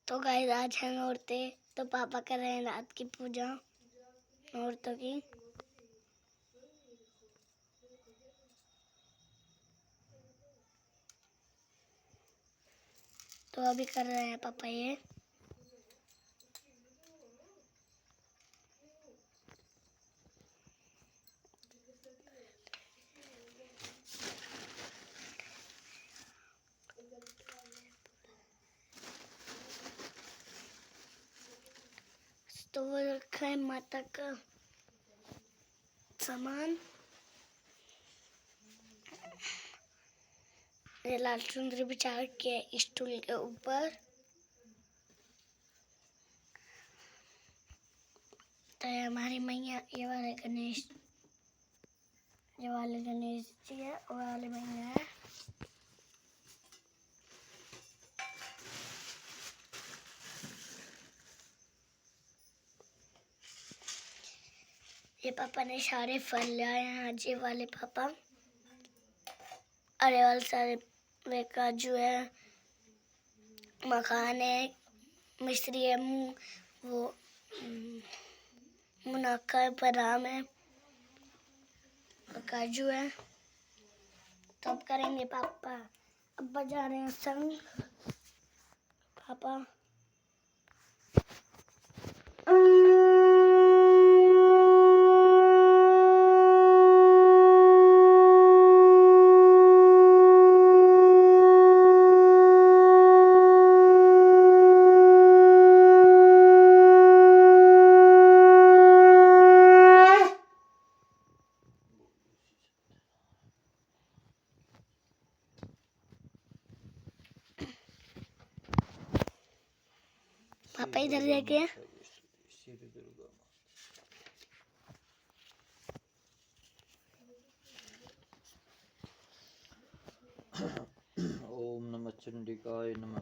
तो गाइस आज है औरतें, तो पापा कर रहे हैं रात की पूजा औरतों की। तो अभी कर रहे हैं पापा ये। तो वो रखा है माता का सामान। ये लाल चुनरी बिछा के स्टूल के ऊपर। तो ये हमारी मैया, ये वाले गणेश जी है, वो वाले मैया है। ये पापा ने सारे फल लाए हैं आज, ये वाले पापा। अरे वाले सारे वे काजू है, मखान है, मिश्री है, वो मुनक्का है, बादाम है, काजू है। तो अब करेंगे पापा। अब बजा रहे हैं संग पापा। पापा इधर देखे। ओम नमः चंडिकाय नमः।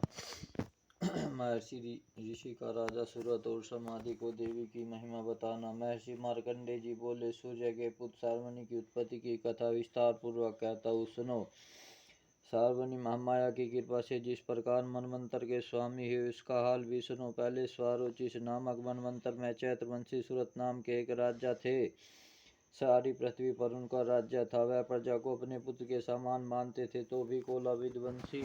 महर्षि ऋषि का राजा सूरत और समाधि को देवी की महिमा बताना। महर्षि मार्कंडेय जी बोले, सूर्य के पुत्र सार्वनी की उत्पत्ति की कथा विस्तार पूर्वक कहता हूँ, सुनो। सार्वनी महामाया की कृपा से जिस प्रकार मनवंतर के स्वामी हुए उसका हाल भी सुनो। पहले स्वारोचिष नामक मनवंतर में चैत्रवंशी सूरत नाम के एक राजा थे। सारी पृथ्वी पर उनका राज्य था। वह प्रजा को अपने पुत्र के समान मानते थे, तो भी कोला विध्वंसी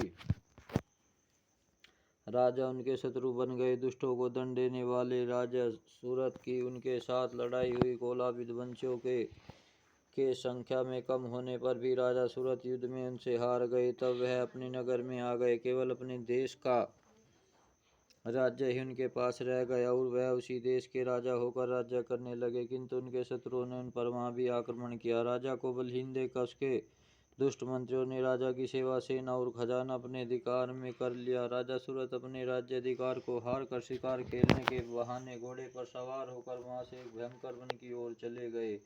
राजा उनके शत्रु बन गए। दुष्टों को दंड देने वाले राजा सूरत की उनके साथ लड़ाई हुई। कोला विध्वंसियों के संख्या में कम होने पर भी राजा सूरत युद्ध में उनसे हार गए। तब वह अपने नगर में आ गए। केवल अपने देश का राज्य ही उनके पास रह गया और वह उसी देश के राजा होकर राज्य करने लगे। किंतु उनके शत्रुओं ने उन पर वहां भी आक्रमण किया। राजा को बलहीन देखकर उसके दुष्ट मंत्रियों ने राजा की सेवा, सेना और खजाना अपने अधिकार में कर लिया। राजा सूरत अपने राज्य अधिकार को हार कर शिकार खेलने के बहाने घोड़े पर सवार होकर वहां से एक भयंकर वन की ओर चले गए।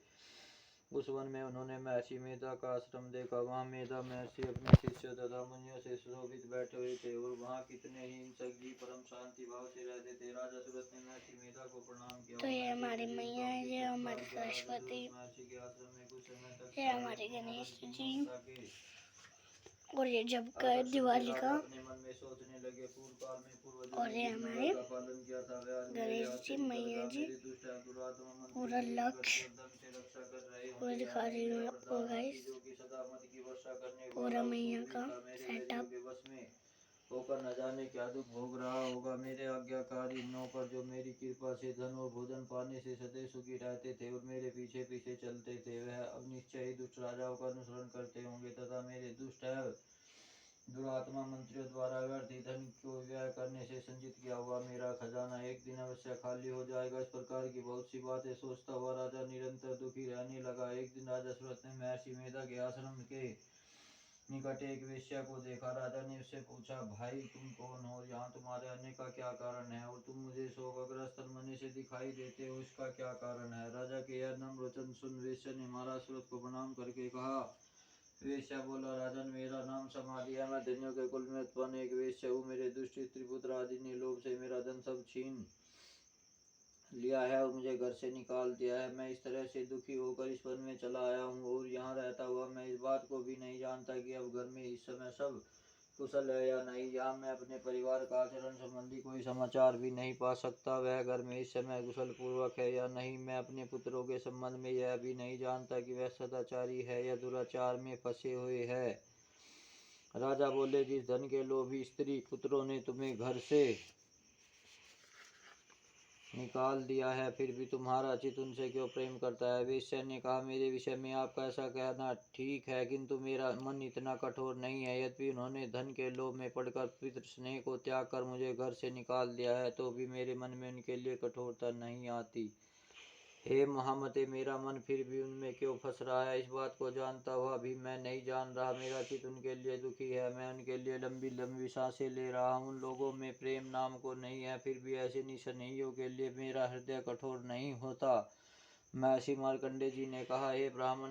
उस वन में उन्होंने महर्षि मेधा का आश्रम देखा। वहां मेधा महर्षि अपने शिष्यों तथा मुनियों से सुशोभित बैठे हुए थे और वहां कितने ही हिंसक जीव परम शांति भाव से रहते थे। राजा सूरत ने महर्षि मेधा को प्रणाम किया। तो ये हमारी मैया है, ये हमारी सरस्वती, महर्षि के आश्रम में कुछ समय तक ये हमारे गणेश जी। और ये जब का दिवाली का। अपने मन में सोचने लगे, पूर्व काल में पूर्वजों और ने ये जिन हमारे का पालन किया था वह आज मेरे गणेश हाथ जी, से निकल मैया गया। जी। मेरे दुष्ट दुरात्मा मंत्री पूरा लक्ष्य धन से रक्षा कर रहे पूरा होंगे। दिखा रही हूँ आपको गाइस। जो कि सदा मत की वर्षा करने पूरा वाला मैया का मेरे सेटअप। के वश में होकर न जाने क्या दुख भोग रहा होगा। मेरे आज्ञाकारी नौकर जो मेरी कृपा से धन और भोजन पाने से सदैव सुखी रहते थे और मेरे पीछे पीछे चलते थे, वह अब निश्चय ही दुष्ट राजाओं का अनुसरण करते होंगे तथा मेरे दुष्ट दुरात्मा मंत्रियों द्वारा व्यर्थ धन को व्यय करने से संचित किया हुआ मेरा खजाना एक दिन अवश्य खाली हो जाएगा। इस प्रकार की बहुत सी बातें सोचता हुआ राजा निरंतर दुखी रहने लगा। एक दिन राजा सूरत ने महर्षि मेधा के आश्रम के निकट एक वेश्या को देखा। राजा ने उससे पूछा, भाई तुम कौन हो? यहाँ तुम्हारे आने का क्या कारण है और तुम मुझे शोकग्रस्त मनुष्य से दिखाई देते हो, इसका क्या कारण है? राजा के यह नम्र वचन सुन वेश्या ने महाराज सूरत को प्रणाम करके कहा। वेश्या बोला, राजन मेरा नाम समाधि है, मैं धन्यों के कुल में उत्पन्न एक वेश्या हूँ। मेरे दुष्ट त्रिपुत्र आदि ने लोभ से मेरा धन सब छीन लिया है और मुझे घर से निकाल दिया है। मैं इस तरह से दुखी होकर इस वन में चला आया हूँ और यहाँ रहता हुआ मैं इस बात को भी नहीं जानता कि अब घर में इस समय सब कुशल है या नहीं। यहाँ मैं अपने परिवार का आचरण संबंधी कोई समाचार भी नहीं पा सकता। वह घर में इस समय कुशल पूर्वक है या नहीं। मैं अपने पुत्रों के संबंध में यह भी नहीं जानता कि वह सदाचारी है या दुराचार में फंसे हुए है। राजा बोले, जिस धन के लोभी स्त्री पुत्रों ने तुम्हें घर से निकाल दिया है, फिर भी तुम्हारा चित्त उनसे क्यों प्रेम करता है। वेश्या ने कहा, मेरे विषय में आपका ऐसा कहना ठीक है, किंतु मेरा मन इतना कठोर नहीं है। यद्यपि उन्होंने धन के लोभ में पड़कर पितृ स्नेह को त्याग कर मुझे घर से निकाल दिया है, तो भी मेरे मन में उनके लिए कठोरता नहीं आती। हे महामते, मेरा मन फिर भी उनमें क्यों फंस रहा है, इस बात को जानता हुआ भी मैं नहीं जान रहा। मेरा चित्त उनके लिए दुखी है, मैं उनके लिए लंबी लंबी सांसें ले रहा हूँ। उन लोगों में प्रेम नाम को नहीं है, फिर भी ऐसे निस्सहायों के लिए मेरा हृदय कठोर नहीं होता। महर्षि मार्कंडेय जी ने कहा, हे ब्राह्मण,